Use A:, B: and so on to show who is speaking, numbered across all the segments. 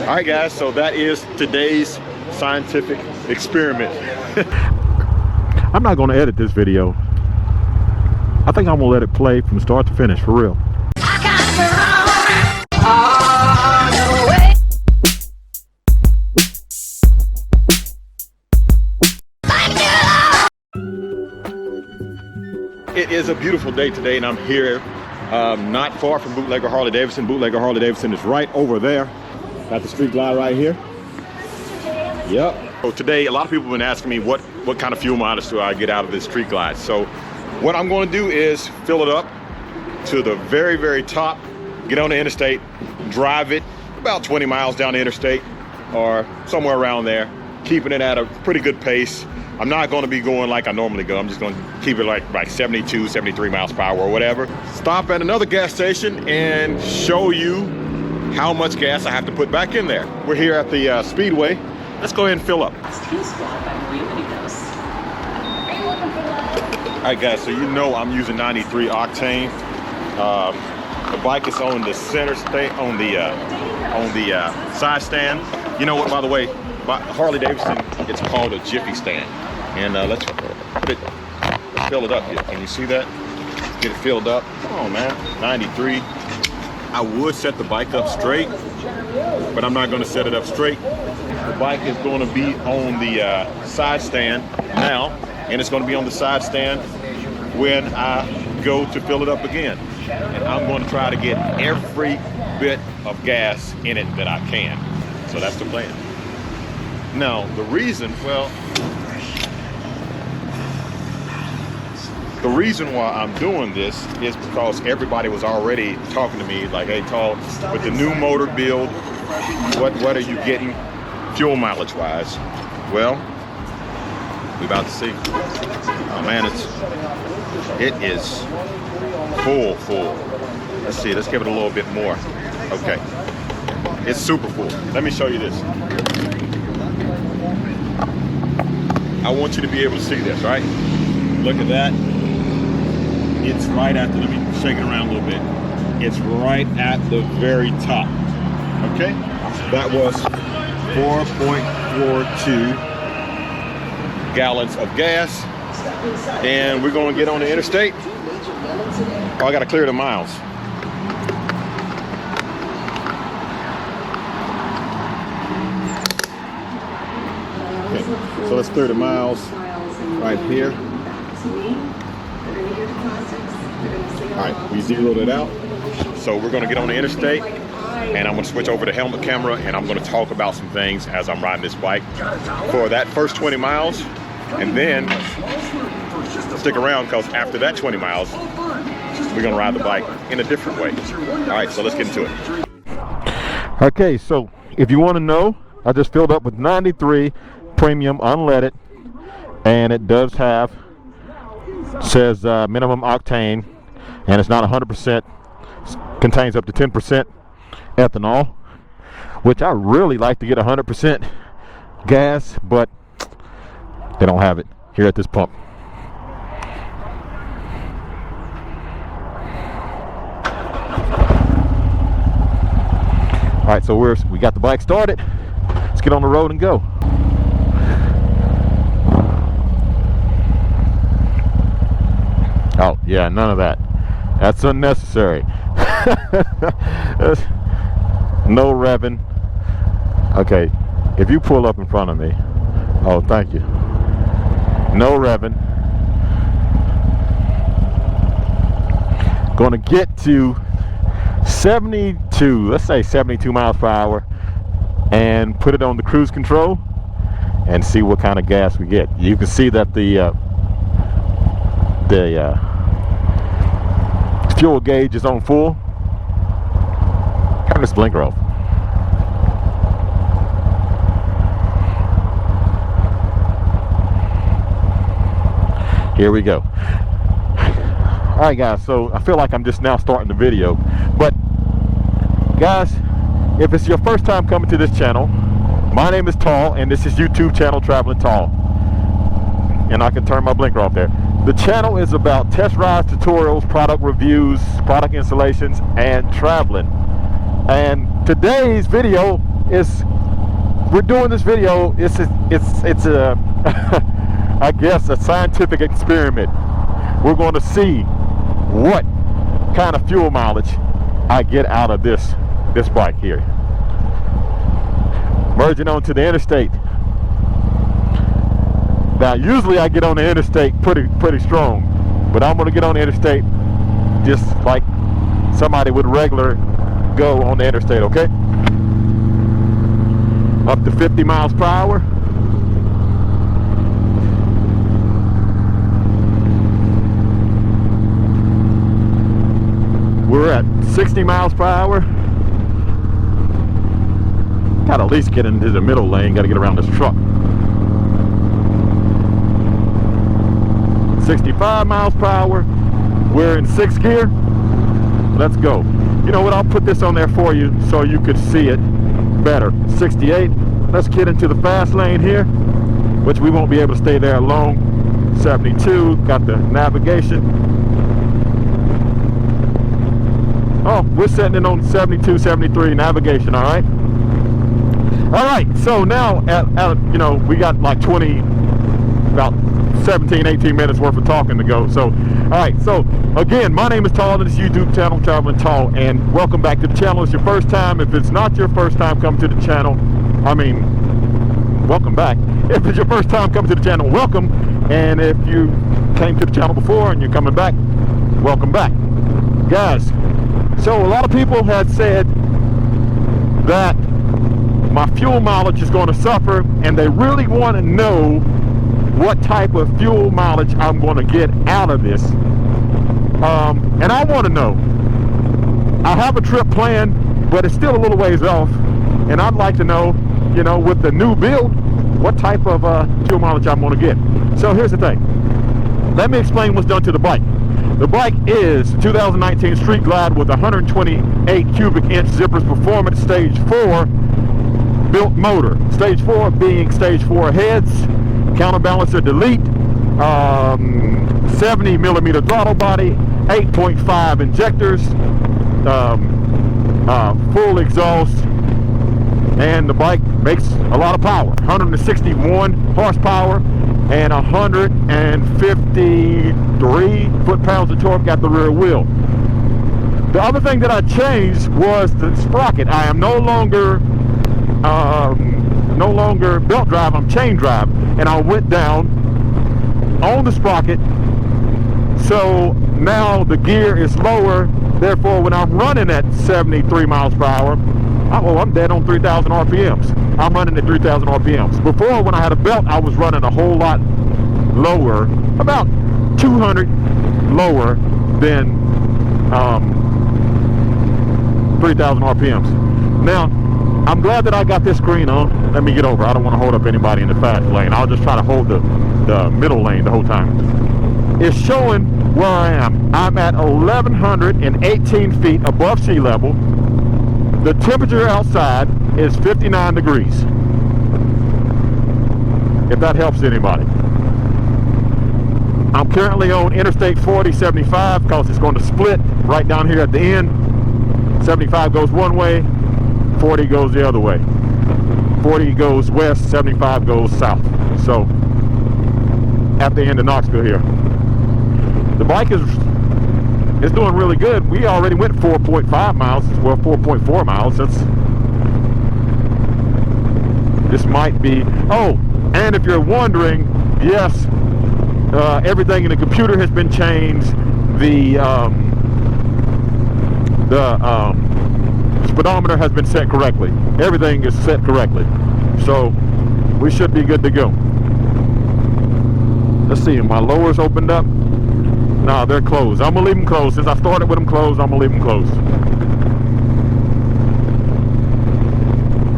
A: All right, guys, so that is today's scientific experiment.
B: I'm not going to edit this video. I think I'm going to let it play from start to finish, for real.
A: It is a beautiful day today, and I'm here not far from Bootlegger Harley-Davidson. Bootlegger Harley-Davidson is right over there. Got the street glide right here. Yep. So today, a lot of people have been asking me what kind of fuel mileage do I get out of this street glide. So what I'm going to do is fill it up to the very, very top, get on the interstate, drive it about 20 miles down the interstate or somewhere around there, keeping it at a pretty good pace. I'm not going to be going like I normally go. I'm just going to keep it like 72, 73 miles per hour or whatever. Stop at another gas station and show you how much gas I have to put back in there. We're here at the Speedway. Let's go ahead and fill up. All right, guys, so you know I'm using 93 octane. The bike is on the center stand, on the side stand. You know what, by the way, by Harley-Davidson, it's called a jiffy stand. And let's fill it up here. Can you see that? Let's get it filled up. Oh man, 93. I would set the bike up straight, but I'm not going to set it up straight. The bike is going to be on the side stand now, and it's going to be on the side stand when I go to fill it up again. And I'm going to try to get every bit of gas in it that I can. So that's the plan. Now, the reason why I'm doing this is because everybody was already talking to me like, hey, Tall, with the new motor build, what are you getting fuel mileage wise? Well, we're about to see. Oh man, it is full. Let's see, let's give it a little bit more. Okay, it's super full. Let me show you this. I want you to be able to see this, right? Look at that. It's right at the, let me shake it around a little bit. It's right at the very top. Okay? That was 4.42 gallons of gas. And we're going to get on the interstate. Oh, I got to clear the miles. Okay, so let's clear the miles right here. All right, we zeroed it out. So we're going to get on the interstate, and I'm going to switch over to helmet camera, and I'm going to talk about some things as I'm riding this bike for that first 20 miles. And then stick around, because after that 20 miles, we're going to ride the bike in a different way. All right, so let's get into it.
B: Okay, so if you want to know, I just filled up with 93 premium unleaded, and it does have, says minimum octane, and it's not 100%, contains up to 10% ethanol, which I really like to get 100% gas, but they don't have it here at this pump. All right, so we got the bike started. Let's get on the road and go. Oh yeah, none of that. That's unnecessary. No revving. Okay, if you pull up in front of me. Oh, thank you. No revving. Going to get to 72, let's say 72 miles per hour, and put it on the cruise control and see what kind of gas we get. You can see that the fuel gauge is on full. Turn this blinker off. Here we go. All right, guys, so I feel like I'm just now starting the video, but guys, if it's your first time coming to this channel, my name is Tall, and this is YouTube channel Traveling Tall. And I can turn my blinker off there. The channel is about test rides, tutorials, product reviews, product installations, and traveling. And today's video we're doing this video. It's a I guess a scientific experiment. We're going to see what kind of fuel mileage I get out of this bike here. Merging onto the interstate. Now, usually I get on the interstate pretty strong, but I'm going to get on the interstate just like somebody would regular go on the interstate, okay? Up to 50 miles per hour. We're at 60 miles per hour. Gotta at least get into the middle lane, gotta get around this truck. 65 miles per hour. We're in 6th gear. Let's go. You know what, I'll put this on there for you so you could see it better. 68. Let's get into the fast lane here, which we won't be able to stay there long. 72. Got the navigation. Oh, we're setting it on 72, 73 navigation, all right? All right, so now, you know, we got like about 17, 18 minutes worth of talking to go. So, all right, so again, my name is Tall, and this YouTube channel, Traveling Tall, and welcome back to the channel. It's your first time. If it's not your first time coming to the channel, I mean, welcome back. If it's your first time coming to the channel, welcome. And if you came to the channel before and you're coming back, welcome back. Guys, so a lot of people had said that my fuel mileage is going to suffer, and they really want to know what type of fuel mileage I'm going to get out of this. And I want to know. I have a trip planned, but it's still a little ways off, and I'd like to know, you know, with the new build, what type of fuel mileage I'm going to get. So here's the thing. Let me explain what's done to the bike. The bike is 2019 Street Glide with 128 cubic inch zippers performance stage 4 built motor. Stage 4 being stage 4 heads, counterbalancer delete, 70 millimeter throttle body, 8.5 injectors, full exhaust, and the bike makes a lot of power. 161 horsepower and 153 foot-pounds of torque at the rear wheel. The other thing that I changed was the sprocket. I am no longer belt drive, I'm chain drive, and I went down on the sprocket, so now the gear is lower. Therefore, when I'm running at 73 miles per hour, I'm dead on 3,000 RPMs. I'm running at 3,000 RPMs. Before, when I had a belt, I was running a whole lot lower, about 200 lower than 3,000 RPMs. Now, I'm glad that I got this screen on. Let me get over. I don't want to hold up anybody in the fast lane. I'll just try to hold the middle lane the whole time. It's showing where I am. I'm at 1,118 feet above sea level. The temperature outside is 59 degrees. If that helps anybody. I'm currently on Interstate 4075 because it's going to split right down here at the end. 75 goes one way, 40 goes the other way. 40 goes west, 75 goes south. So, at the end of Knoxville here. The bike is doing really good. We already went 4.5 miles, well 4.4 miles. This might be, oh, and if you're wondering, yes, everything in the computer has been changed. The speedometer has been set correctly. Everything is set correctly. So we should be good to go. Let's see, my lowers opened up. No, they're closed. I'm gonna leave them closed. Since I started with them closed, I'm gonna leave them closed.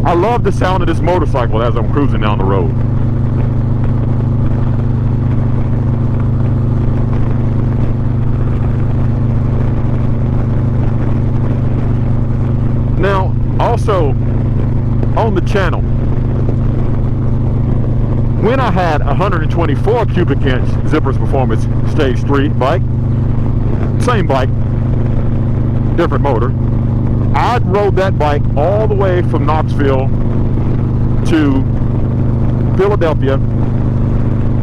B: I love the sound of this motorcycle as I'm cruising down the road. Now, also on the channel, when I had 124 cubic inch zippers performance stage 3 bike, same bike, different motor, I rode that bike all the way from Knoxville to Philadelphia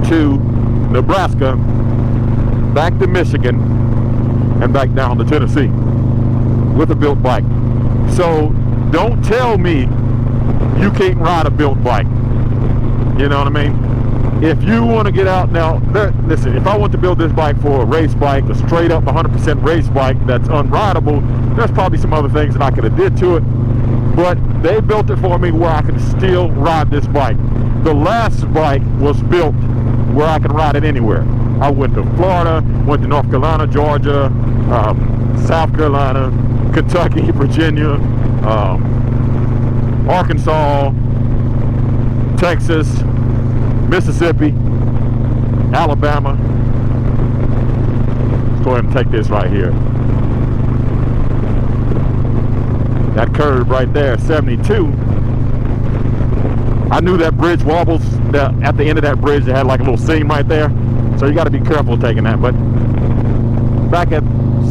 B: to Nebraska, back to Michigan, and back down to Tennessee with a built bike. So don't tell me you can't ride a built bike. You know what I mean? If you want to get out now, listen, if I want to build this bike for a race bike, a straight up 100% race bike that's unrideable, there's probably some other things that I could have did to it. But they built it for me where I can still ride this bike. The last bike was built where I can ride it anywhere. I went to Florida, went to North Carolina, Georgia, South Carolina, Kentucky, Virginia, Arkansas, Texas, Mississippi, Alabama. Let's go ahead and take this right here. That curve right there, 72. I knew that bridge wobbles. At the end of that bridge, they had like a little seam right there. So you got to be careful taking that. But back at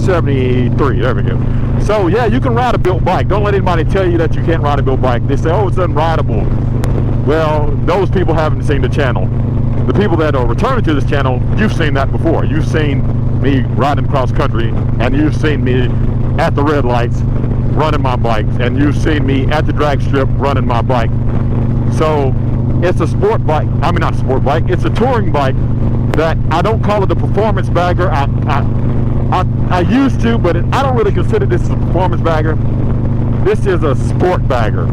B: 73, there we go. So yeah, you can ride a built bike. Don't let anybody tell you that you can't ride a built bike. They say, oh, it's unrideable. Well, those people haven't seen the channel. The people that are returning to this channel, you've seen that before. You've seen me riding cross country, and you've seen me at the red lights running my bike, and you've seen me at the drag strip running my bike. So it's a sport bike. I mean, not a sport bike. It's a touring bike that I don't call it a performance bagger. I used to, but I don't really consider this a performance bagger. This is a sport bagger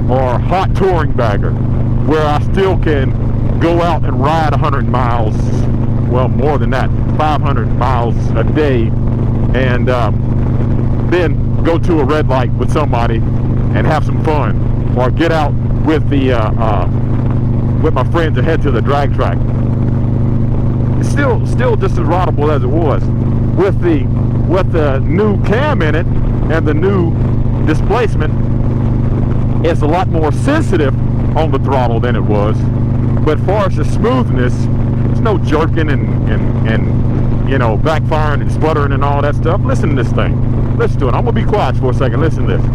B: or hot touring bagger, where I still can go out and ride 100 miles, well, more than that, 500 miles a day, and then go to a red light with somebody and have some fun, or get out with with my friends and head to the drag track. It's still just as rideable as it was. With the new cam in it and the new displacement, it's a lot more sensitive on the throttle than it was. But as far as the smoothness, there's no jerking and you know, backfiring and sputtering and all that stuff. Listen to this thing. Listen to it. I'm gonna be quiet for a second. Listen to this.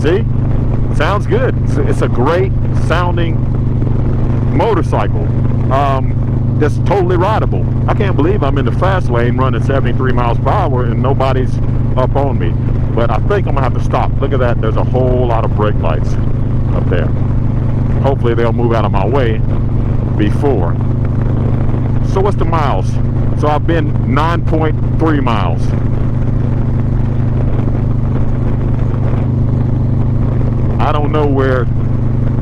B: See? Sounds good. It's a great sounding motorcycle. That's totally rideable. I can't believe I'm in the fast lane running 73 miles per hour and nobody's up on me. But I think I'm gonna have to stop. Look at that. There's a whole lot of brake lights up there. Hopefully they'll move out of my way before. So what's the miles? So I've been 9.3 miles. I don't know where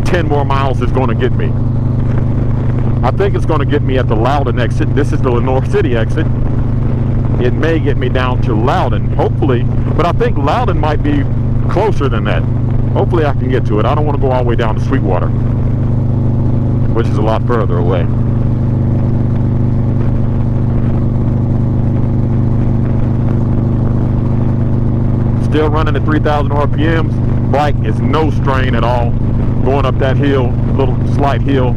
B: 10 more miles is going to get me. I think it's going to get me at the Loudon exit. This is the Lenore City exit. It may get me down to Loudon, hopefully, but I think Loudon might be closer than that. Hopefully I can get to it. I don't want to go all the way down to Sweetwater, which is a lot further away. Still running at 3,000 RPMs. Bike is no strain at all. Going up that hill, little slight hill.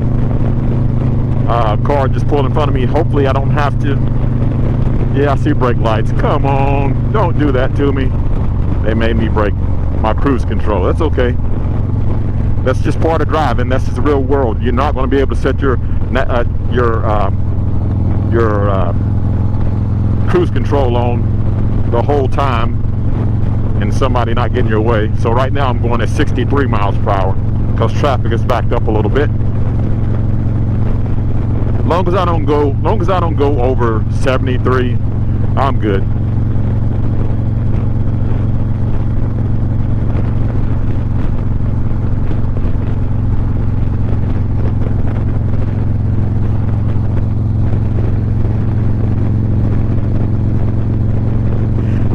B: Car just pulled in front of me. Hopefully I don't have to. Yeah, I see brake lights. Come on, don't do that to me. They made me break my cruise control. That's okay. That's just part of driving. That's just the real world. You're not going to be able to set your cruise control on the whole time and somebody not getting your way. So right now I'm going at 63 miles per hour because traffic is backed up a little bit. Long as I don't go over 73, I'm good.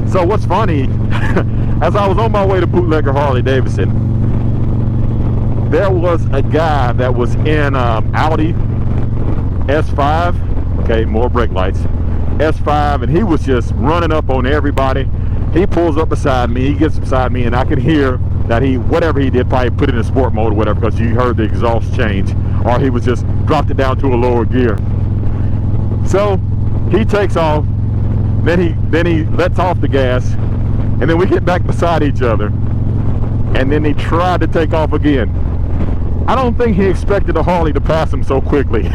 B: So what's funny, as I was on my way to Bootlegger Harley-Davidson, there was a guy that was in Audi S5, okay, more brake lights, S5, and he was just running up on everybody. He pulls up beside me, he gets beside me, and I could hear that whatever he did, probably put it in sport mode or whatever, because you heard the exhaust change, or he was just dropped it down to a lower gear. So he takes off, then he lets off the gas, and then we get back beside each other, and then he tried to take off again. I don't think he expected a Harley to pass him so quickly.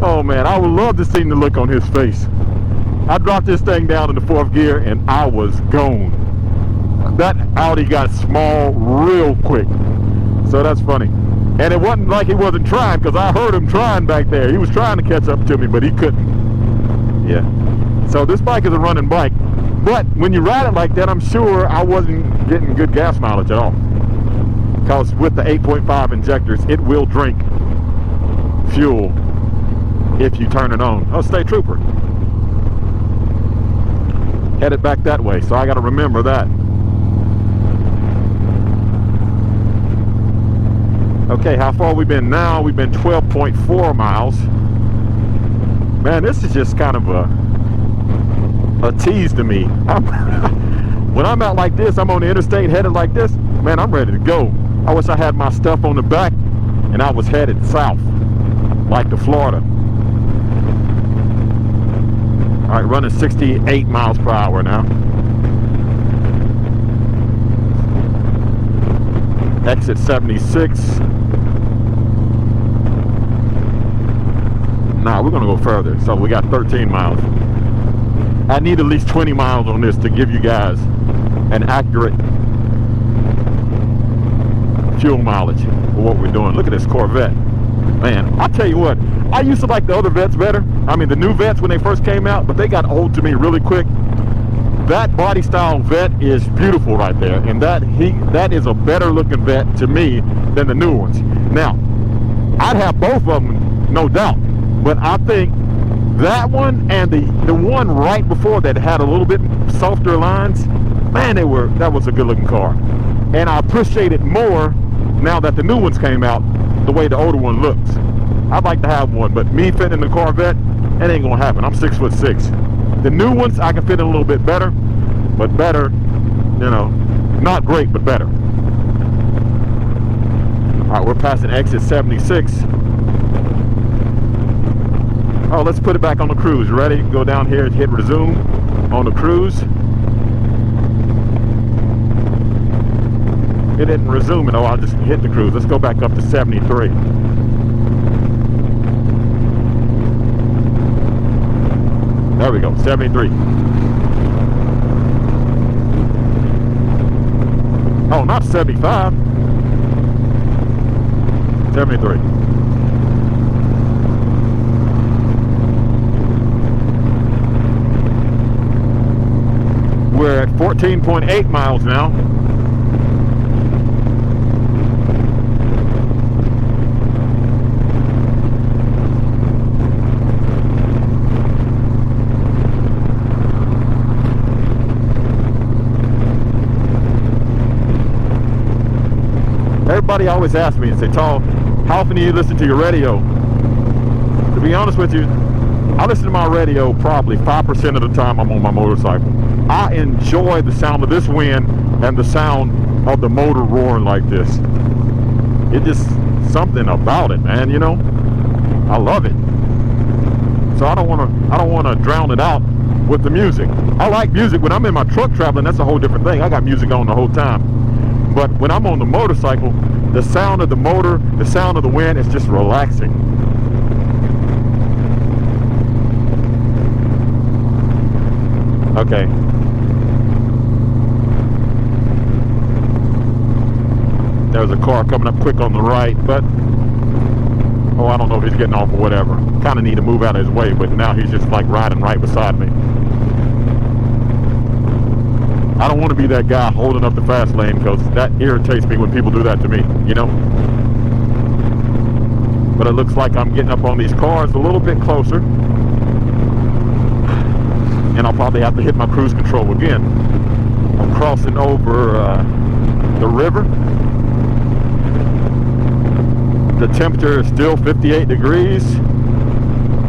B: Oh man, I would love to see the look on his face. I dropped this thing down in the 4th gear and I was gone. That Audi got small real quick. So that's funny. And it wasn't like he wasn't trying, because I heard him trying back there. He was trying to catch up to me, but he couldn't. Yeah. So this bike is a running bike. But when you ride it like that, I'm sure I wasn't getting good gas mileage at all. Because with the 8.5 injectors, it will drink fuel if you turn it on. Oh, state trooper. Headed back that way, so I got to remember that. Okay, how far we been now? We've been 12.4 miles. Man, this is just kind of a tease to me. When I'm out like this, I'm on the interstate headed like this, man, I'm ready to go. I wish I had my stuff on the back and I was headed south, like to Florida. All right, running 68 miles per hour now. Exit 76. Nah, we're gonna go further. So we got 13 miles. I need at least 20 miles on this to give you guys an accurate fuel mileage for what we're doing. Look at this Corvette. Man, I'll tell you what, I used to like the other Vettes better. I mean, the new Vettes when they first came out, but they got old to me really quick. That body style Vette is beautiful right there, and that is a better looking Vette to me than the new ones. Now, I'd have both of them, no doubt, but I think that one and the one right before that had a little bit softer lines, man, that was a good looking car. And I appreciate it more now that the new ones came out, the way the older one looks. I'd like to have one, but me fitting in the Corvette, it ain't gonna happen. I'm 6'6". The new ones I can fit in a little bit better, but better, you know, not great, but better. All right, we're passing exit 76. Oh, let's put it back on the cruise. Ready? Go down here and hit resume on the cruise. It didn't resume it. Oh, I'll just hit the cruise. Let's go back up to 73. There we go, 73. Oh, not 75. 73. We're at 14.8 miles now. Everybody always asks me and say, Tal, how often do you listen to your radio? To be honest with you, I listen to my radio probably 5% of the time I'm on my motorcycle. I enjoy the sound of this wind and the sound of the motor roaring like this. It's just something about it, man, you know? I love it. So I don't want to drown it out with the music. I like music. When I'm in my truck traveling, that's a whole different thing. I got music on the whole time. But when I'm on the motorcycle, the sound of the motor, the sound of the wind is just relaxing. Okay. There's a car coming up quick on the right, but oh, I don't know if he's getting off or whatever. Kind of need to move out of his way, but now he's just like riding right beside me. I don't want to be that guy holding up the fast lane, because that irritates me when people do that to me, you know? But it looks like I'm getting up on these cars a little bit closer, and I'll probably have to hit my cruise control again. I'm crossing over the river. The temperature is still 58 degrees.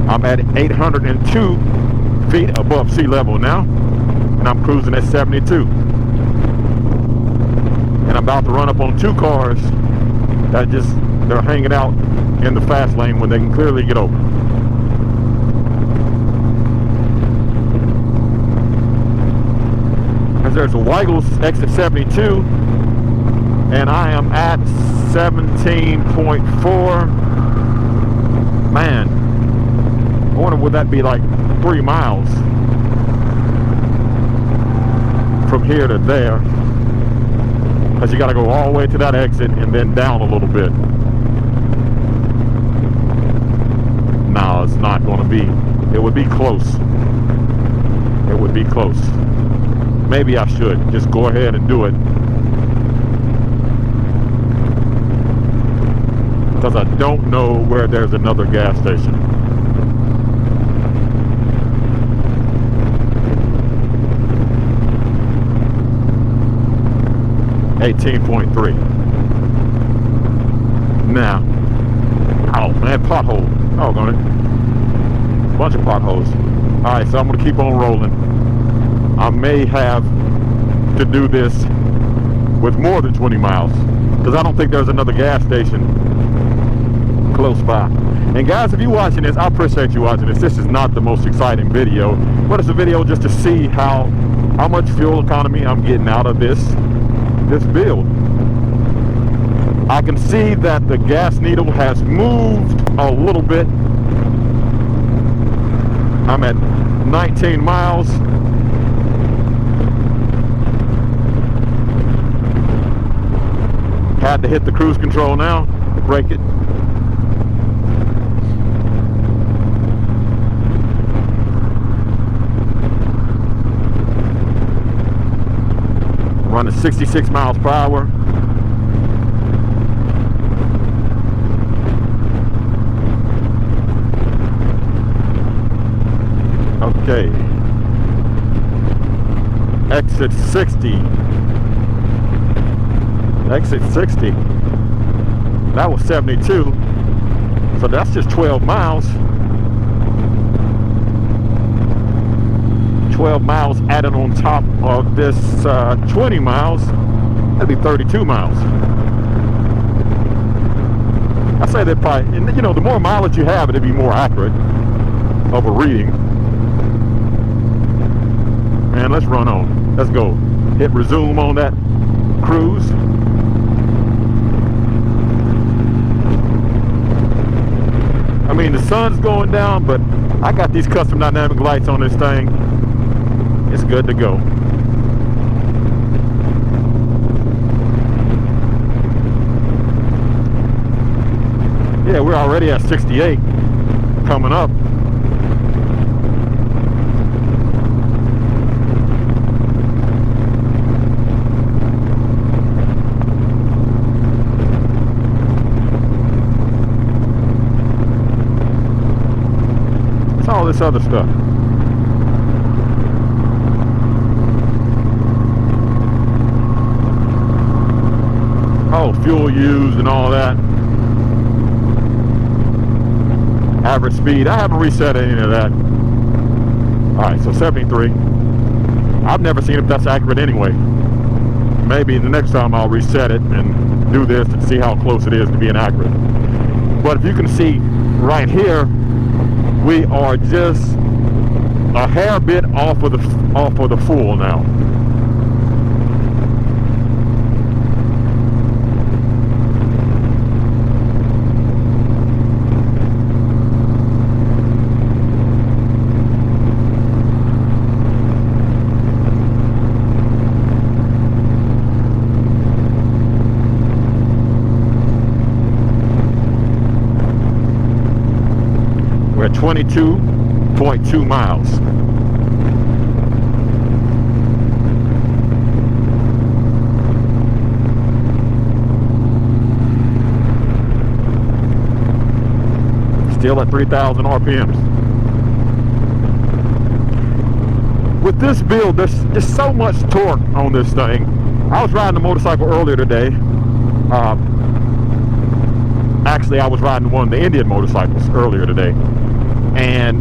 B: I'm at 802 feet above sea level now, and I'm cruising at 72. And I'm about to run up on two cars that they're hanging out in the fast lane when they can clearly get over. Guys, there's a Weigel's exit 72, and I am at 17.4. Man, I wonder would that be like 3 miles from here to there, because you got to go all the way to that exit and then down a little bit. No, it's not going to be. It would be close. It would be close. Maybe I should just go ahead and do it, because I don't know where there's another gas station. $18.3. Now, oh man, pothole. Oh, got it. Bunch of potholes. All right, so I'm gonna keep on rolling. I may have to do this with more than 20 miles, because I don't think there's another gas station close by. And guys, if you're watching this, I appreciate you watching this. This is not the most exciting video, but it's a video just to see how much fuel economy I'm getting out of this build. I can see that the gas needle has moved a little bit. I'm at 19 miles. Had to hit the cruise control now to break it. Running 66 miles per hour. Okay. Exit 60. Exit 60. That was 72. So that's just 12 miles. 12 miles added on top of this 20 miles. That'd be 32 miles. I say that probably, and you know, the more mileage you have, it'd be more accurate of a reading. Man, let's run on. Let's go. Hit resume on that cruise. I mean, the sun's going down, but I got these custom dynamic lights on this thing. It's good to go. Yeah, we're already at 68 coming up. It's all this other stuff. Oh, fuel used and all that. Average speed. I haven't reset any of that. Alright, so 73. I've never seen if that's accurate anyway. Maybe the next time I'll reset it and do this and see how close it is to being accurate. But if you can see right here, we are just a hair bit off of the full now. We're at 22.2 miles. Still at 3,000 RPMs. With this build, there's just so much torque on this thing. I was riding a motorcycle earlier today. Actually, I was riding one of the Indian motorcycles earlier today. And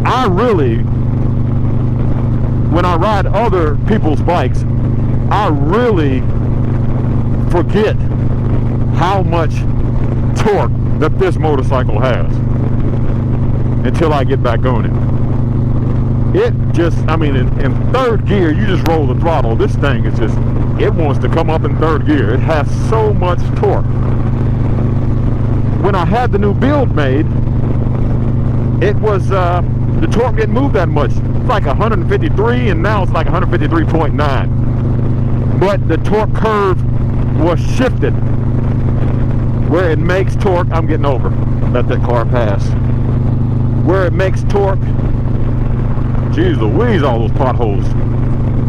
B: I really, when I ride other people's bikes, I really forget how much torque that this motorcycle has until I get back on it. it just, I mean, in third gear, you just roll the throttle. This thing is just, it wants to come up in third gear. It has so much torque. When I had the new build made, it was, the torque didn't move that much. It's like 153, and now it's like 153.9. But the torque curve was shifted. Where it makes torque, I'm getting over. Let that car pass. Where it makes torque, geez Louise, all those potholes.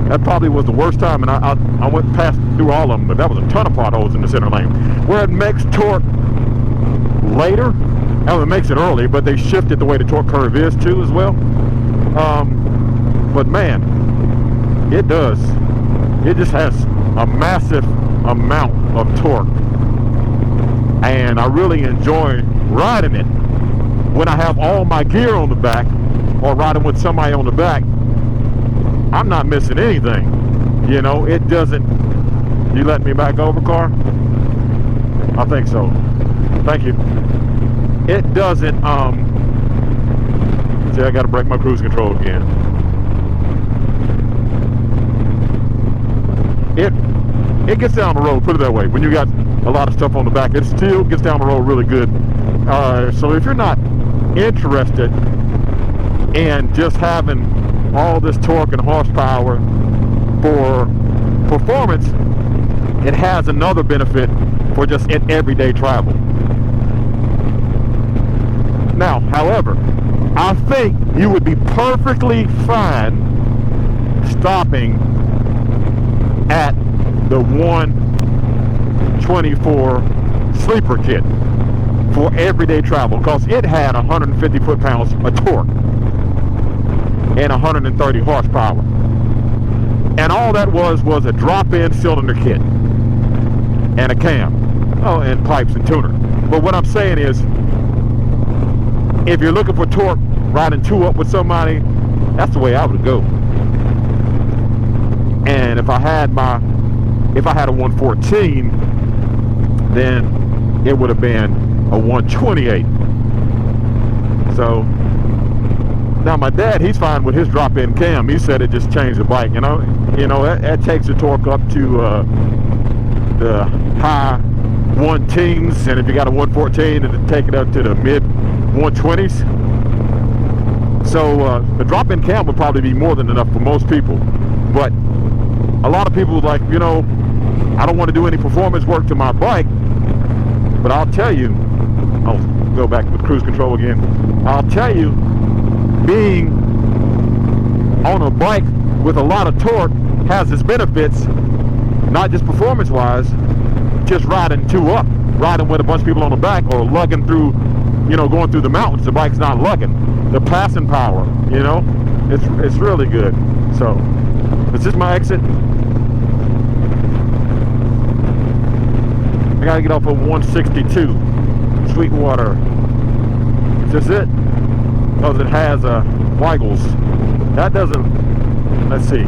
B: That probably was the worst time, and I went past through all of them, but that was a ton of potholes in the center lane. Where it makes torque later, it makes it early, but they shifted the way the torque curve is too as well. But man, it does. It just has a massive amount of torque, and I really enjoy riding it when I have all my gear on the back or riding with somebody on the back. I'm not missing anything. You know, it doesn't. You let me back over, car? I think so. Thank you. It doesn't, see, I gotta break my cruise control again. It gets down the road, put it that way. When you got a lot of stuff on the back, it still gets down the road really good. So if you're not interested in just having all this torque and horsepower for performance, it has another benefit for just in everyday travel. Now, however, I think you would be perfectly fine stopping at the 124 sleeper kit for everyday travel, because it had 150 foot-pounds of torque and 130 horsepower, and all that was a drop-in cylinder kit and a cam, oh, and pipes and tuner. But what I'm saying is, if you're looking for torque, riding two up with somebody, that's the way I would go. And if I had a 114, then it would have been a 128. So now my dad, he's fine with his drop-in cam. He said it just changed the bike. You know, that takes the torque up to the high 110s, and if you got a 114, it'll take it up to the mid 120s. So the drop-in cam would probably be more than enough for most people. But a lot of people like, you know, I don't want to do any performance work to my bike. But I'll tell you, I'll go back with cruise control again. I'll tell you, being on a bike with a lot of torque has its benefits, not just performance-wise, just riding two up, riding with a bunch of people on the back, or lugging through, you know, going through the mountains. The bike's not lugging. The passing power, you know, it's really good. So, is this my exit? I gotta get off of 162, Sweetwater. Is this it? Because it has Weigels. That doesn't, let's see.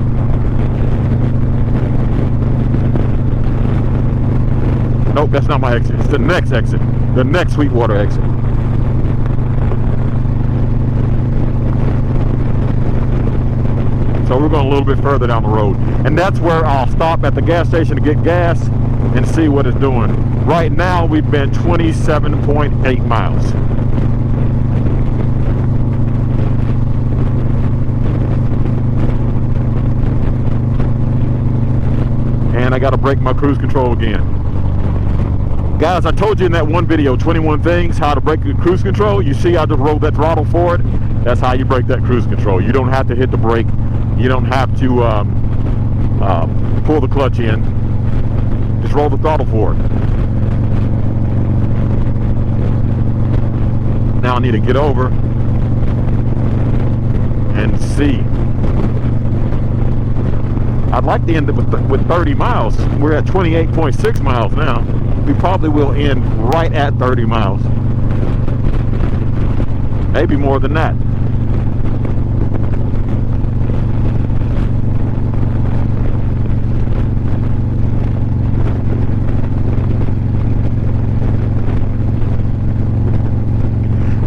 B: Nope, that's not my exit. It's the next exit. The next Sweetwater exit. So we're going a little bit further down the road. And that's where I'll stop at the gas station to get gas and see what it's doing. Right now we've been 27.8 miles. And I got to break my cruise control again. Guys, I told you in that one video, 21 things, how to break the cruise control. You see I just rolled that throttle forward? That's how you break that cruise control. You don't have to hit the brake. You don't have to pull the clutch in. Just roll the throttle forward. Now I need to get over and see. I'd like to end it with 30 miles. We're at 28.6 miles now. We probably will end right at 30 miles. Maybe more than that.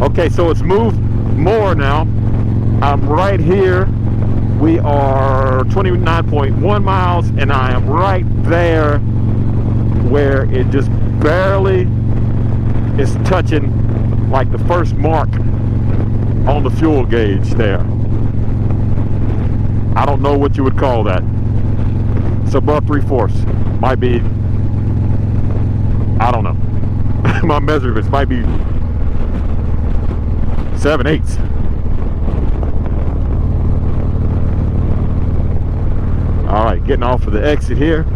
B: Okay, so it's moved more now. I'm right here. We are 29.1 miles, and I am right there where it just barely is touching like the first mark on the fuel gauge there. I don't know what you would call that. It's above 3/4. Might be, I don't know. My measurements might be 7/8. All right, getting off of the exit here.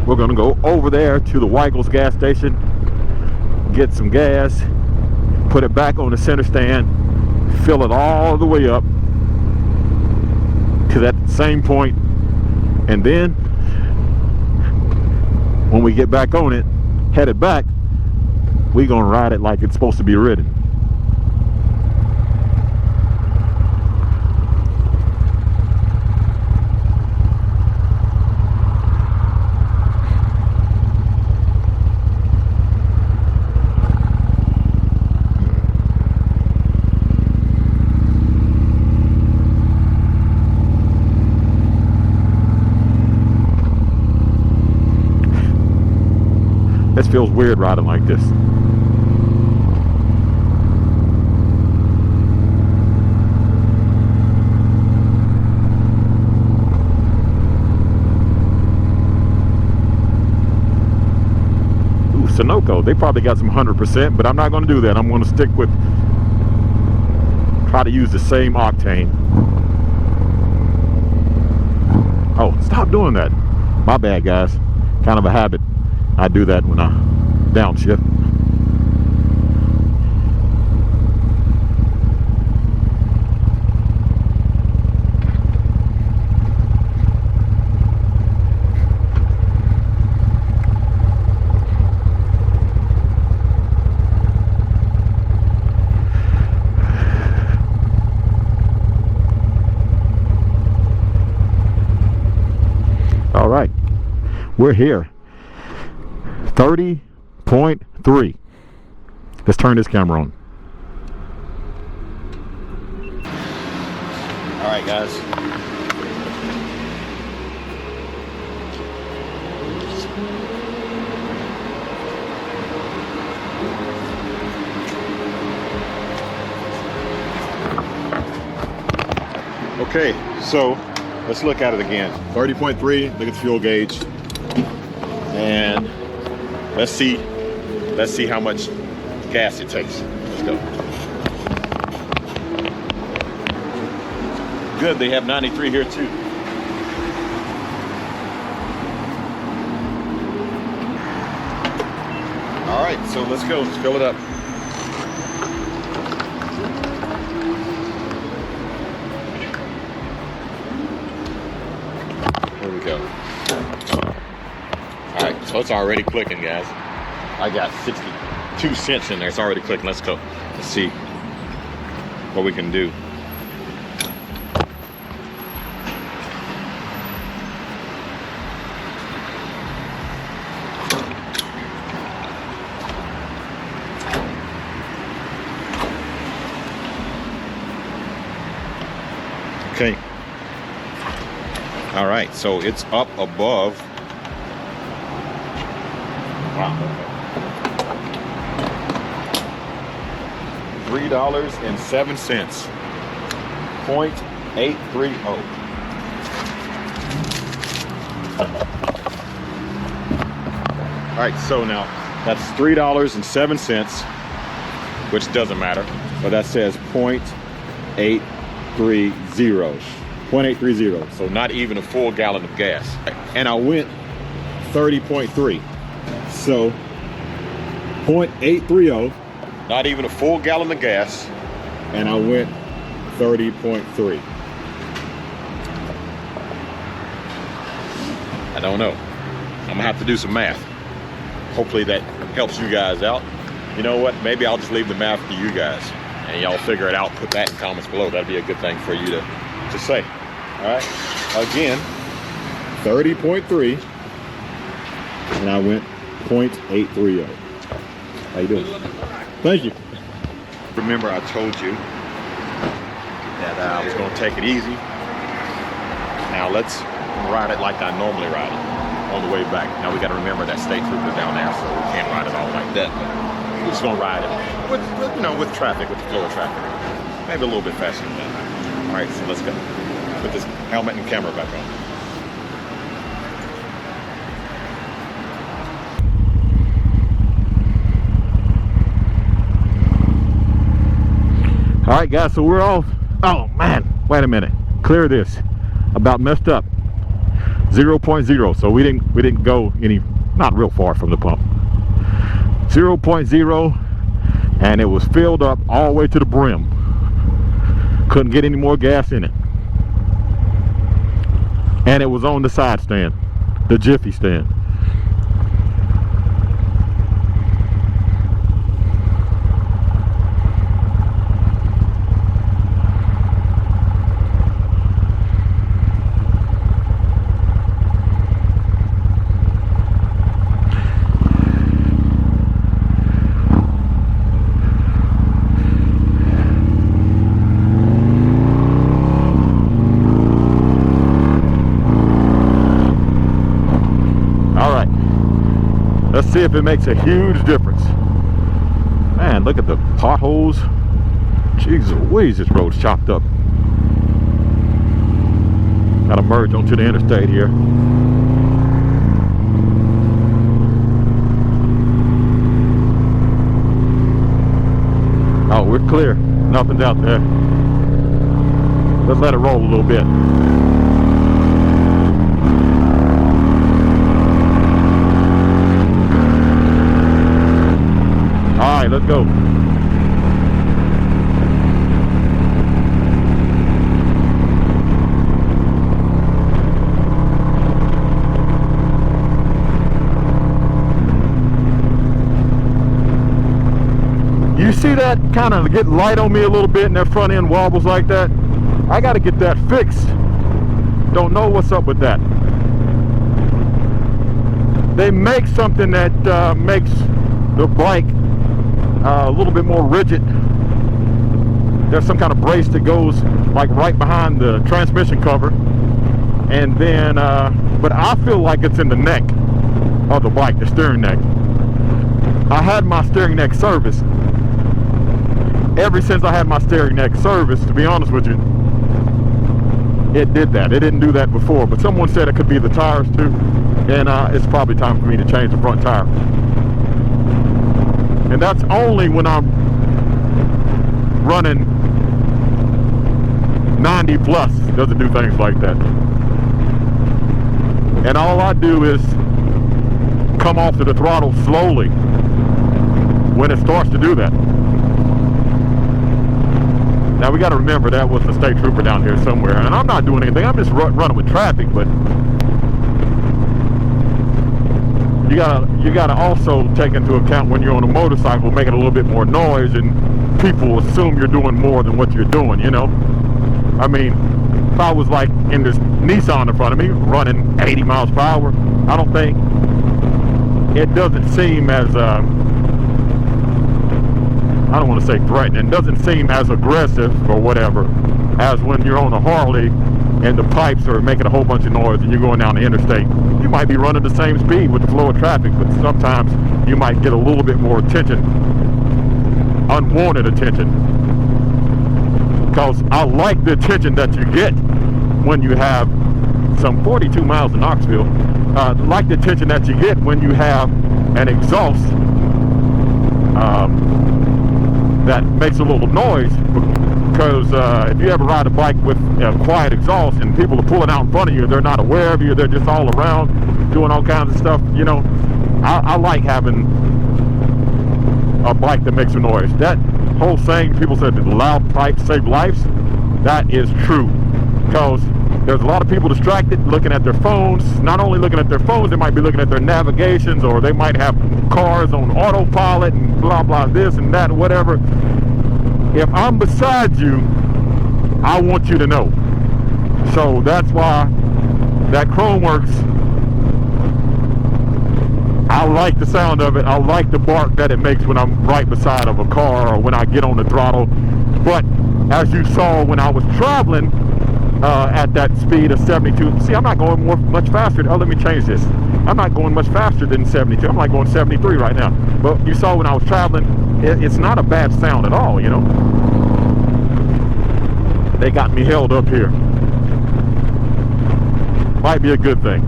B: We're gonna go over there to the Weigel's gas station, get some gas, put it back on the center stand, fill it all the way up to that same point, and then when we get back on it, headed back, we're gonna ride it like it's supposed to be ridden. This feels weird riding like this. Ooh, Sunoco, they probably got some 100%, but I'm not going to do that. I'm going to stick with, try to use the same octane. Oh, stop doing that. My bad, guys. Kind of a habit. I do that when I downshift. All right, we're here. 30.3. Let's turn this camera on.
A: All right, guys. Okay, so let's look at it again. 30.3, look at the fuel gauge. And let's see how much gas it takes. Let's go. Good, they have 93 here too. All right, so let's go, let's fill it up. Here we go. All right, so it's already clicking, guys. I got 62 cents in there. It's already clicking. Let's go. Let's see what we can do. Okay. All right, so it's up above. Wow. $3.07. 0.830. All right, so now that's $3.07, which doesn't matter, but that says 0.830. 0.830, so not even a full gallon of gas. And I went 30.3, so 0.830, not even a full gallon of gas, and I went 30.3. I don't know. I'm gonna have to do some math. Hopefully that helps you guys out. You know what? Maybe I'll just leave the math to you guys, and y'all figure it out. Put that in comments below. That'd be a good thing for you to say. All right. Again, 30.3, and I went 0.830. How you doing? Thank you. Remember I told you that I was going to take it easy. Now let's ride it like I normally ride it on the way back. Now we got to remember that state trooper's down there, so we can't ride it all like that. But we're just going to ride it with, you know, with traffic, with the flow of traffic. Maybe a little bit faster than that. All right, so let's go. Put this helmet and camera back on.
B: All right, guys, so we're off. Oh man, wait a minute. Clear this. About messed up. 0.0. So we didn't go any, not real far from the pump. 0.0, and it was filled up all the way to the brim. Couldn't get any more gas in it. And it was on the side stand, the Jiffy stand. Let's see if it makes a huge difference. Man, look at the potholes. Jesus Louise, this road's chopped up. Gotta merge onto the interstate here. Oh, we're clear. Nothing's out there. Let's let it roll a little bit. Alright, let's go. You see that kind of get light on me a little bit and that front end wobbles like that? I got to get that fixed. Don't know what's up with that. They make something that makes the bike a little bit more rigid. There's some kind of brace that goes like right behind the transmission cover, and then but I feel like it's in the neck of the bike, the steering neck. I had my steering neck serviced. Ever since I had my steering neck serviced, to be honest with you, it did that. It didn't do that before, but someone said it could be the tires too, and it's probably time for me to change the front tire. And that's only when I'm running 90 plus doesn't do things like that. And all I do is come off to the throttle slowly when it starts to do that. Now we got to remember that was the state trooper down here somewhere, and I'm not doing anything. I'm just running with traffic, but you gotta also take into account when you're on a motorcycle making a little bit more noise, and people assume you're doing more than what you're doing, you know. I mean, if I was like in this Nissan in front of me running 80 miles per hour, I don't think it doesn't seem as I don't want to say threatening, it doesn't seem as aggressive or whatever as when you're on a Harley and the pipes are making a whole bunch of noise and you're going down the interstate. You might be running the same speed with the flow of traffic, but sometimes you might get a little bit more attention, unwanted attention. Because I like the attention that you get when you have some 42 miles in Knoxville. I like the attention that you get when you have an exhaust that makes a little noise. Because if you ever ride a bike with quiet exhaust and people are pulling out in front of you, they're not aware of you, they're just all around doing all kinds of stuff, you know, I like having a bike that makes a noise. That whole saying, people said that loud pipes save lives, that is true. Because there's a lot of people distracted looking at their phones. Not only looking at their phones, they might be looking at their navigations, or they might have cars on autopilot and blah blah this and that, whatever. If I'm beside you, I want you to know. So that's why that Chromeworks, I like the sound of it. I like the bark that it makes when I'm right beside of a car or when I get on the throttle. But as you saw when I was traveling at that speed of 72, see, I'm not going much faster. Oh, let me change this. I'm not going much faster than 72. I'm like going 73 right now. But you saw when I was traveling, it's not a bad sound at all, you know. They got me held up here. Might be a good thing.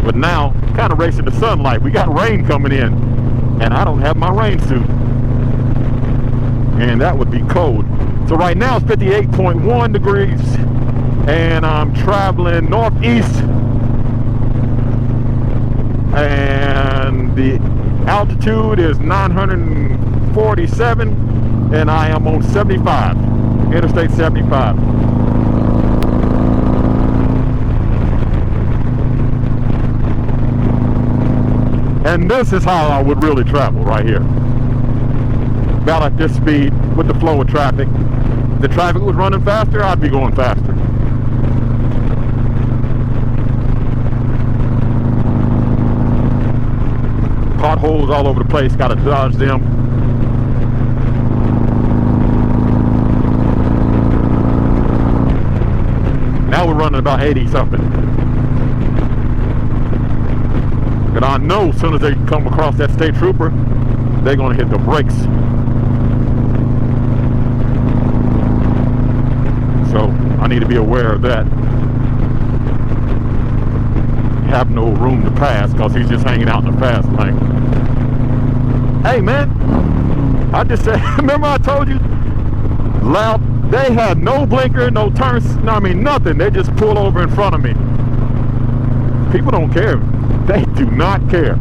B: But now, kind of racing the sunlight. We got rain coming in, and I don't have my rain suit. And that would be cold. So right now it's 58.1 degrees, and I'm traveling northeast, and the altitude is 947, and I am on 75, Interstate 75. And this is how I would really travel right here. About at this speed with the flow of traffic. If the traffic was running faster, I'd be going faster. Potholes all over the place, gotta dodge them. Now we're running about 80 something. And I know as soon as they come across that state trooper, they're gonna hit the brakes. So I need to be aware of that. Have no room to pass because he's just hanging out in the fast lane. Hey man, I just said, remember I told you, loud, they had no blinker, no turns, no, I mean nothing. They just pull over in front of me. People don't care. They do not care.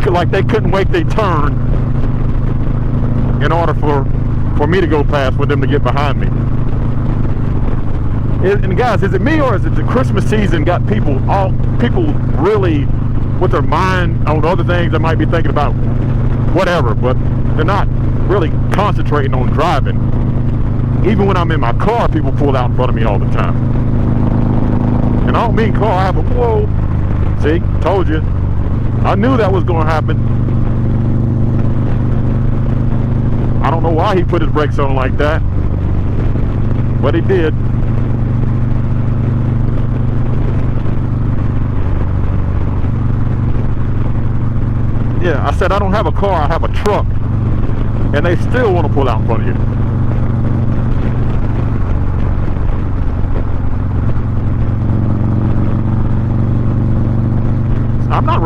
B: Like they couldn't wait their turn in order for me to go past for them to get behind me. And guys, is it me or is it the Christmas season got people really with their mind on other things? They might be thinking about whatever, but they're not really concentrating on driving. Even when I'm in my car, people pull out in front of me all the time. And I don't mean car, I have a whoa. See, told you. I knew that was going to happen. I don't know why he put his brakes on like that, but he did. Yeah, I said I don't have a car, I have a truck. And they still want to pull out in front of you.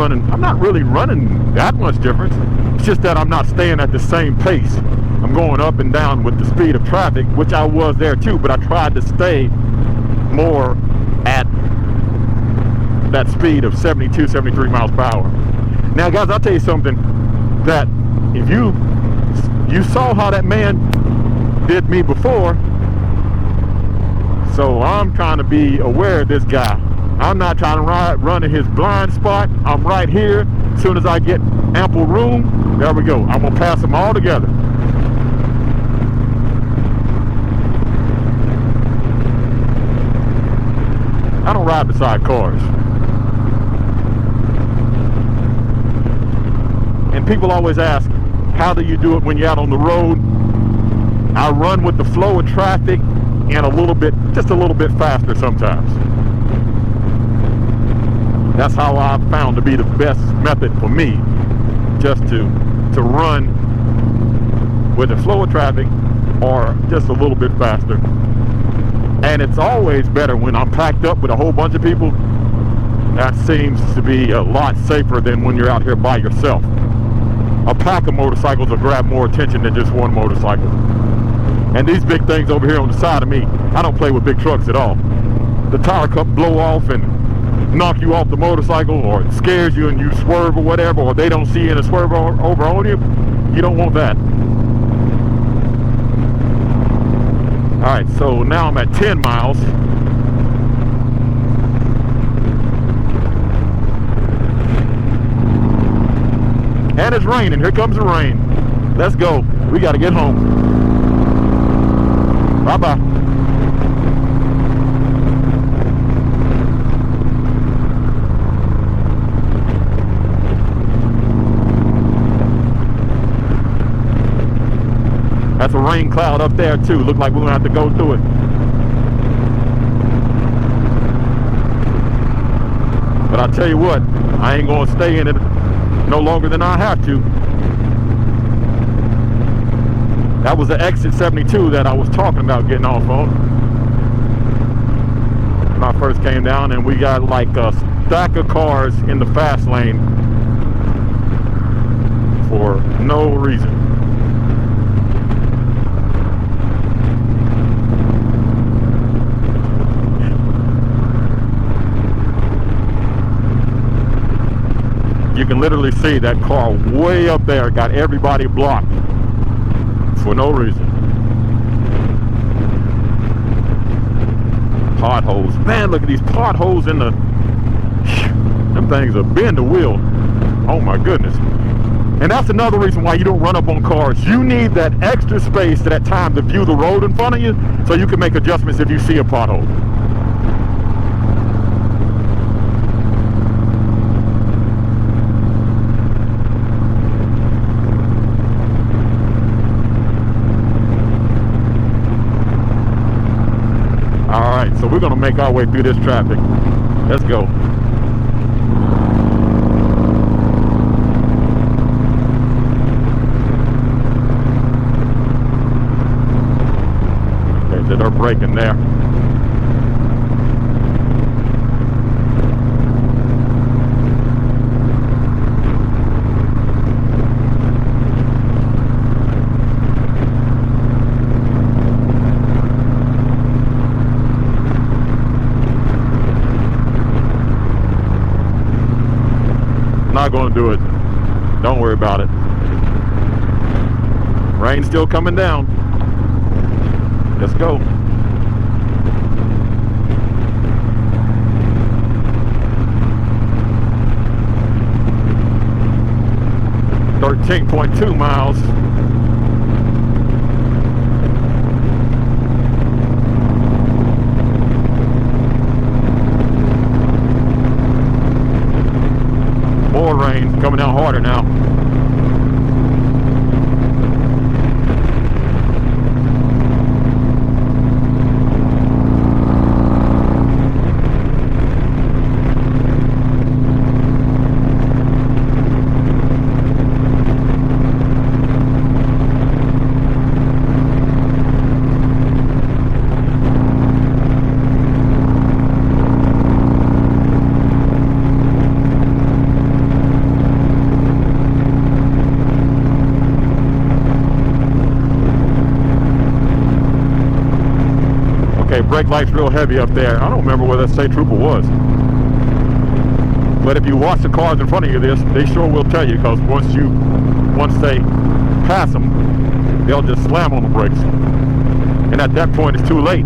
B: I'm not really running that much difference. It's just that I'm not staying at the same pace. I'm going up and down with the speed of traffic, which I was there too, but I tried to stay more at that speed of 72, 73 miles per hour. Now guys, I'll tell you something, that if you saw how that man did me before, so I'm trying to be aware of this guy. I'm not trying to run in his blind spot. I'm right here. As soon as I get ample room, there we go. I'm gonna pass them all together. I don't ride beside cars. And people always ask, how do you do it when you're out on the road? I run with the flow of traffic and just a little bit faster sometimes. That's how I've found to be the best method for me, just to run with the flow of traffic or just a little bit faster. And it's always better when I'm packed up with a whole bunch of people. That seems to be a lot safer than when you're out here by yourself. A pack of motorcycles will grab more attention than just one motorcycle. And these big things over here on the side of me, I don't play with big trucks at all. The tire cup blow off and knock you off the motorcycle, or it scares you and you swerve or whatever, or they don't see you and a swerve over on you. You don't want that. Alright, so now I'm at 10 miles. And it's raining. Here comes the rain. Let's go. We got to get home. Bye-bye. There's a rain cloud up there too. Look like we're gonna have to go through it. But I tell you what, I ain't gonna stay in it no longer than I have to. That was the exit 72 that I was talking about getting off on when I first came down, and we got like a stack of cars in the fast lane for no reason. You can literally see that car way up there got everybody blocked for no reason. Potholes. Man, look at these potholes in the... Them things are bend the wheel. Oh my goodness. And that's another reason why you don't run up on cars. You need that extra space at that time to view the road in front of you so you can make adjustments if you see a pothole. Alright, so we're going to make our way through this traffic. Let's go. Okay, they're braking there. Not going to do it. Don't worry about it. Rain's still coming down. Let's go. .2 miles. More rain coming down harder now. Okay, brake light's real heavy up there. I don't remember where that state trooper was. But if you watch the cars in front of you, they sure will tell you, because once they pass them, they'll just slam on the brakes. And at that point, it's too late.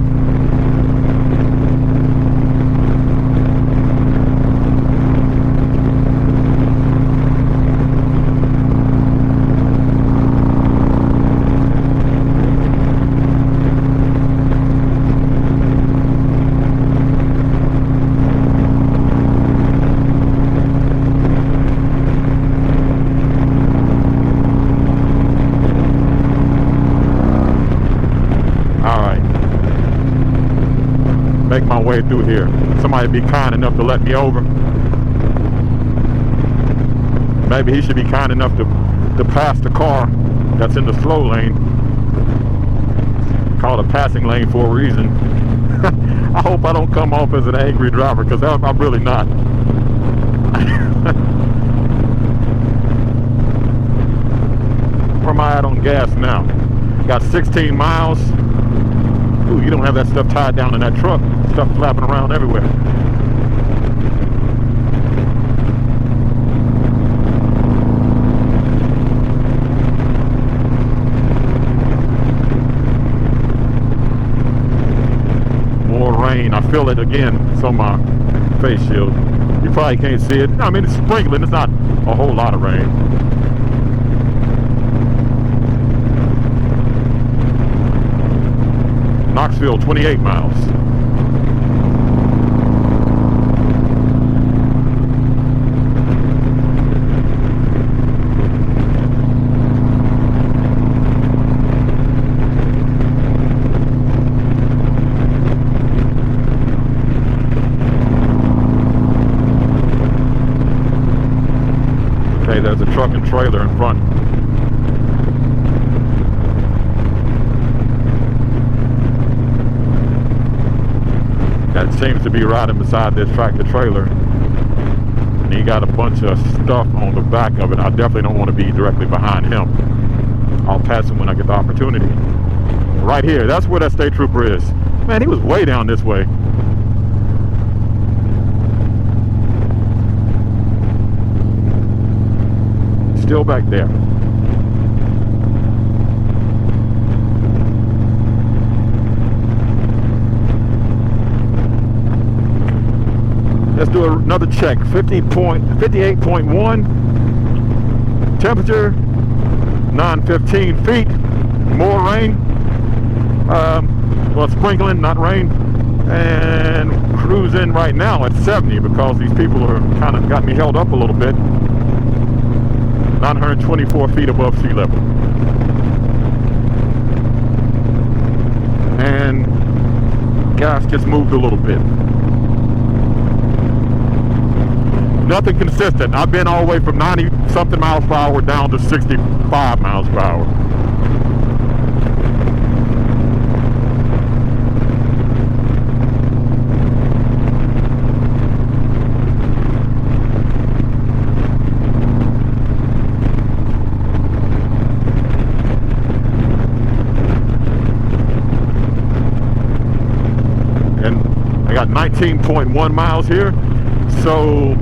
B: Make my way through here. Somebody be kind enough to let me over. Maybe he should be kind enough to pass the car that's in the slow lane. Call it a passing lane for a reason. I hope I don't come off as an angry driver, because I'm really not. Where am I at on gas now? Got 16 miles. Ooh, you don't have that stuff tied down in that truck. Stuff flapping around everywhere. More rain. I feel it again. It's on my face shield. You probably can't see it. I mean, it's sprinkling. It's not a whole lot of rain. Knoxville, 28 miles. Okay, there's a truck and trailer in front. That seems to be riding beside this tractor trailer. And he got a bunch of stuff on the back of it. I definitely don't want to be directly behind him. I'll pass him when I get the opportunity. Right here, that's where that state trooper is. Man, he was way down this way. Still back there. Let's do another check. 58.1. Temperature 915 feet. More rain. Well, sprinkling, not rain. And cruising right now at 70 because these people are kind of got me held up a little bit. 924 feet above sea level. And gas just moved a little bit. Nothing consistent. I've been all the way from 90 something miles per hour down to 65 miles per hour. And I got 19.1 miles here. So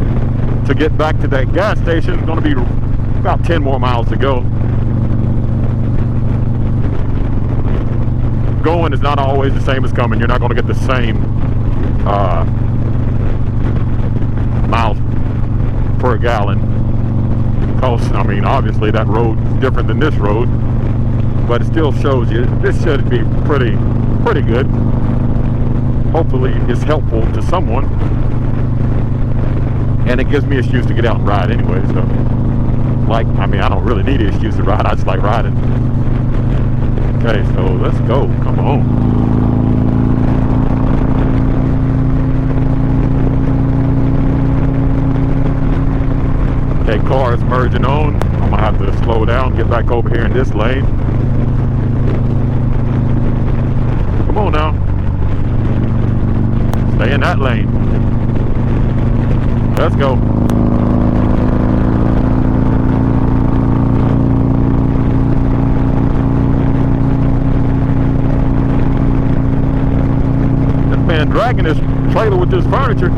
B: to get back to that gas station is going to be about 10 more miles to go. Going is not always the same as coming. You're not going to get the same miles per gallon. Because, I mean, obviously that road is different than this road. But it still shows you this should be pretty good. Hopefully it's helpful to someone. And it gives me an excuse to get out and ride anyway, so. Like, I mean, I don't really need an excuse to ride. I just like riding. Okay, so let's go. Come on. Okay, car is merging on. I'm gonna have to slow down, get back over here in this lane. Come on now. Stay in that lane. Let's go. This man dragging this trailer with this furniture.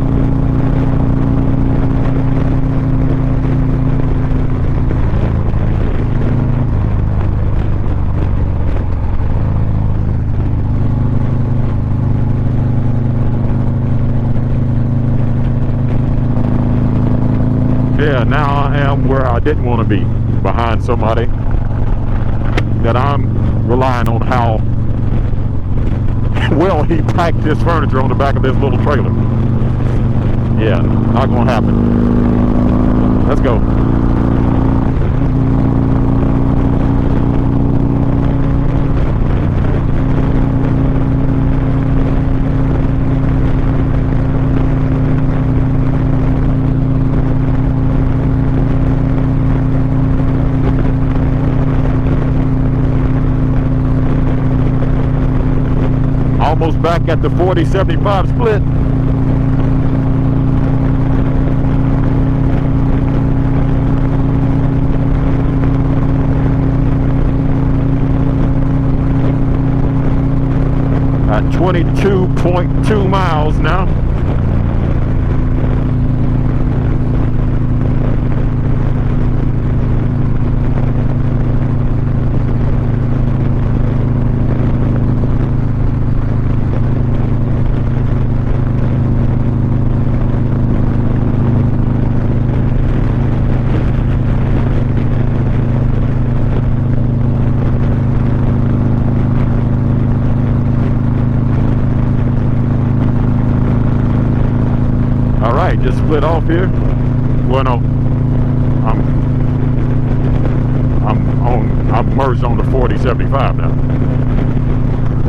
B: Yeah, now I am where I didn't want to be, behind somebody that I'm relying on how well he packed his furniture on the back of this little trailer. Yeah, not gonna happen. Let's go. Almost back at the 40-75 split. At 22.2 miles now. Just split off here. Well, no, I'm merged on the 40-75 now.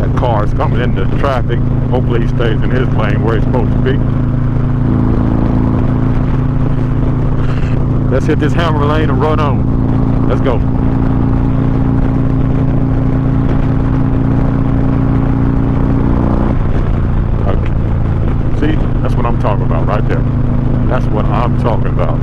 B: That car is coming into traffic. Hopefully he stays in his lane where he's supposed to be. let's hit this hammer lane and run on. Let's go. Okay. See, that's what I'm talking about right there. That's what I'm talking about.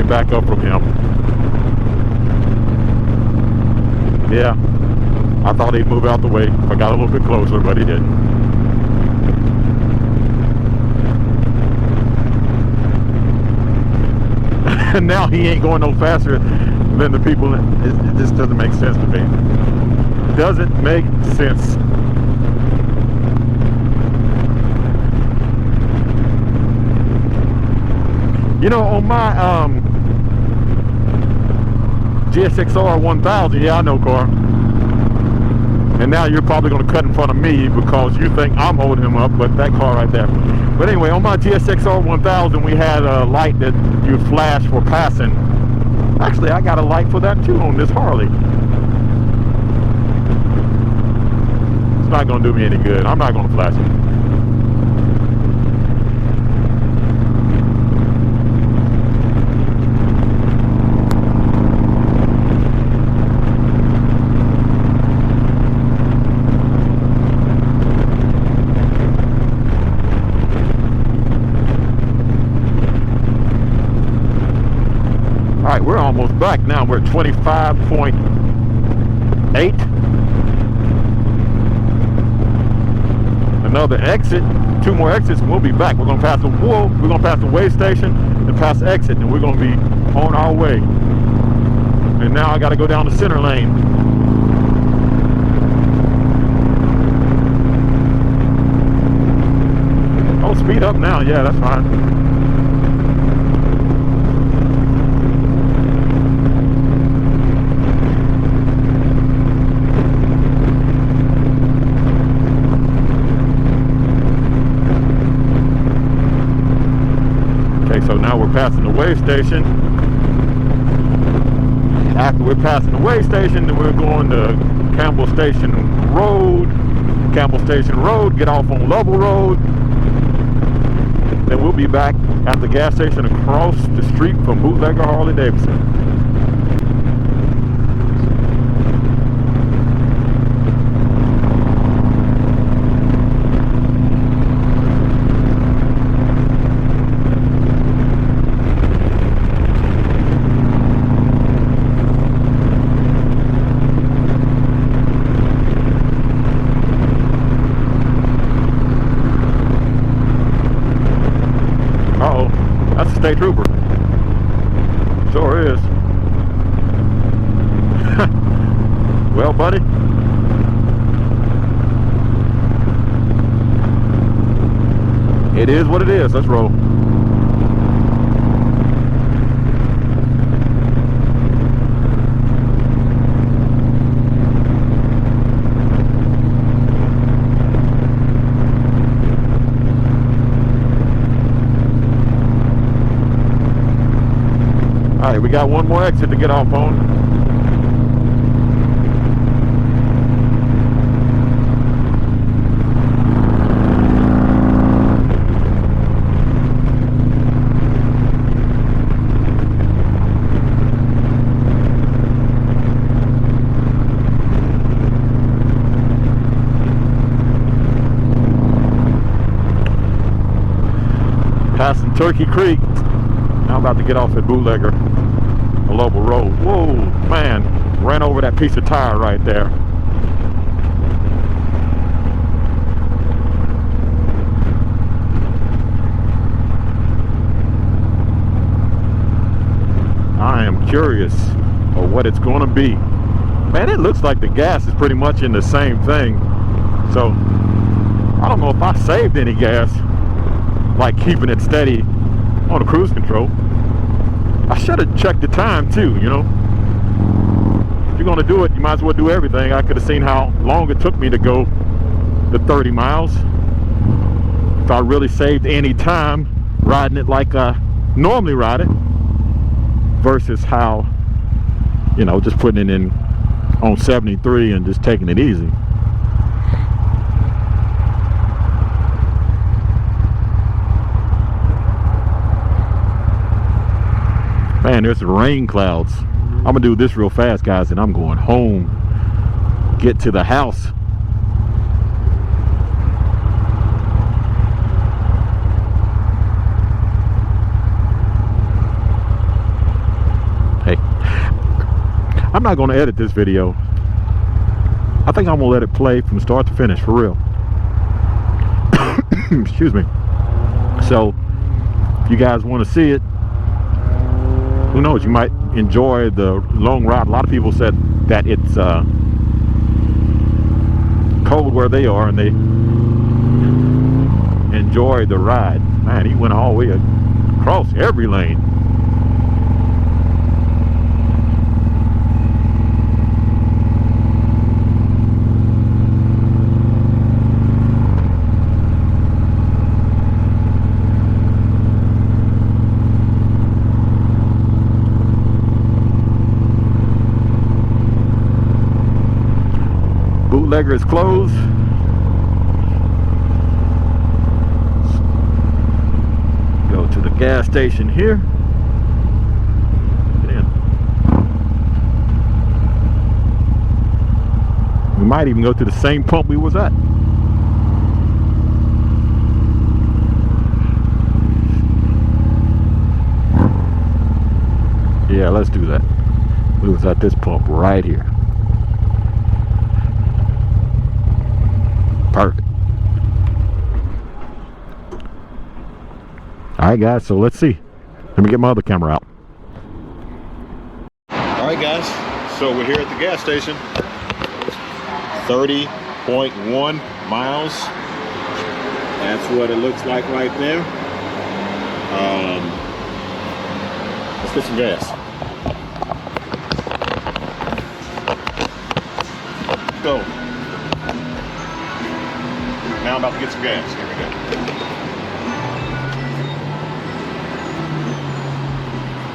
B: Back up from him. Yeah, I thought he'd move out the way if I got a little bit closer, but he didn't. And now he ain't going no faster than the people. It just doesn't make sense to me. Doesn't make sense. You know, on my GSXR 1000, yeah, I know, car. And now you're probably going to cut in front of me because you think I'm holding him up, but that car right there. But anyway, on my GSXR 1000, we had a light that you flash for passing. Actually, I got a light for that too on this Harley. It's not going to do me any good. I'm not going to flash it. Alright, we're almost back now. We're at 25.8. Another exit, 2 more exits, and we'll be back. We're gonna pass the wall, we're gonna pass the way station and pass the exit, and we're gonna be on our way. And now I gotta go down the center lane. Oh, speed up now, yeah, that's fine. So now we're passing the way station. After we're passing the way station, then we're going to Campbell Station Road. Campbell Station Road, get off on Lovell Road. Then we'll be back at the gas station across the street from Bootlegger Harley-Davidson. Uh-oh, that's a state trooper. Sure is. Well, buddy. It is what it is. Let's roll. Alright, we got one more exit to get off on. Passing Turkey Creek. Now I'm about to get off at Bootlegger. Lovell Road. Whoa, man, ran over that piece of tire right there. I am curious of what it's going to be. Man, it looks like the gas is pretty much in the same thing. So, I don't know if I saved any gas, like keeping it steady on the cruise control. I should have checked the time too, you know. If you're gonna do it, you might as well do everything. I could have seen how long it took me to go the 30 miles. If I really saved any time riding it like I normally ride it, versus how, you know, just putting it in on 73 and just taking it easy. Man, there's rain clouds. I'm gonna do this real fast, guys, and I'm going home. Get to the house. Hey, I'm not gonna edit this video. I think I'm gonna let it play from start to finish, for real. Excuse me. So, if you guys want to see it, who knows, you might enjoy the long ride. A lot of people said that it's cold where they are and they enjoy the ride. Man, he went all the way across every lane. Bootlegger is closed. Go to the gas station here. Get in. We might even go to the same pump we was at. Yeah, let's do that. We was at this pump right here. Perfect. Alright guys, so let's see. Let me get my other camera out.
A: Alright guys, so we're here at the gas station. 30.1 miles. That's what it looks like right there. Let's get some gas. Go. Now I'm about to get some gas. Here we go.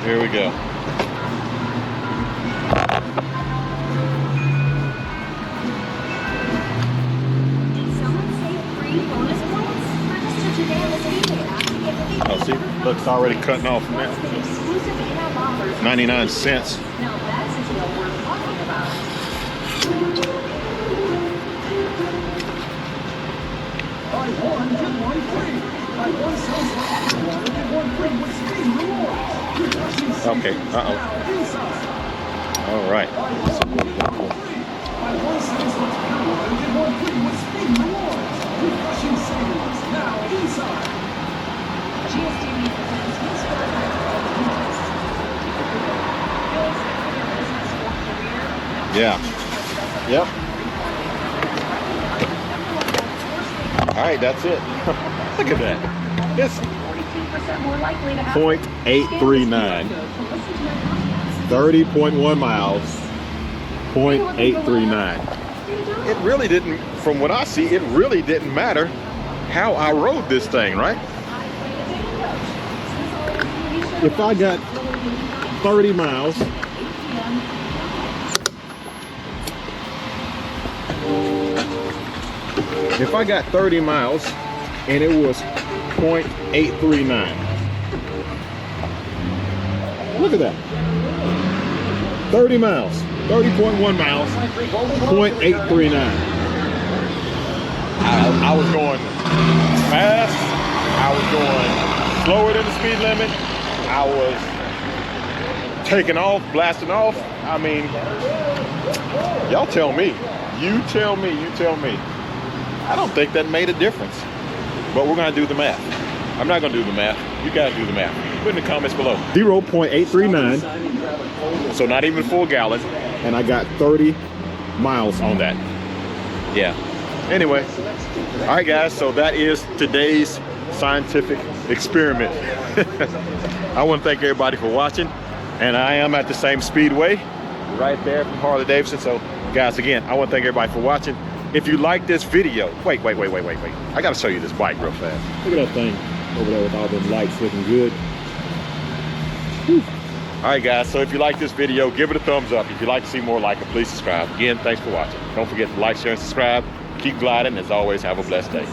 A: Here we go. Oh, see, look, it's already cutting off from that. 99 cents. Okay, all right. Yeah. Yep. All right, that's it. Look at that. It's 0.839. 30.1 miles. 0.839. It really didn't, from what I see, it really didn't matter how I rode this thing, right? If I got 30 miles, if I got 30 miles and it was 0.839. Look at that. 30 miles, 30.1 miles, 0.839. I was going fast, I was going slower than the speed limit, I was taking off, blasting off. I mean, y'all tell me, you tell me. I don't think that made a difference, but we're gonna do the math. I'm not gonna do the math, you guys do the math. Put in the comments below. 0.839, so not even a full gallon, and I got 30 miles on that. Yeah, anyway, all right guys, so that is today's scientific experiment. I want to thank everybody for watching, and I am at the same speedway right there from Harley-Davidson. So guys, again, I want to thank everybody for watching. If you like this video, wait. I got to show you this bike real fast. Look at that thing over there with all them lights looking good. Whew. All right, guys, so if you like this video, give it a thumbs up. If you'd like to see more like it, please subscribe. Again, thanks for watching. Don't forget to like, share, and subscribe. Keep gliding. As always, have a blessed day.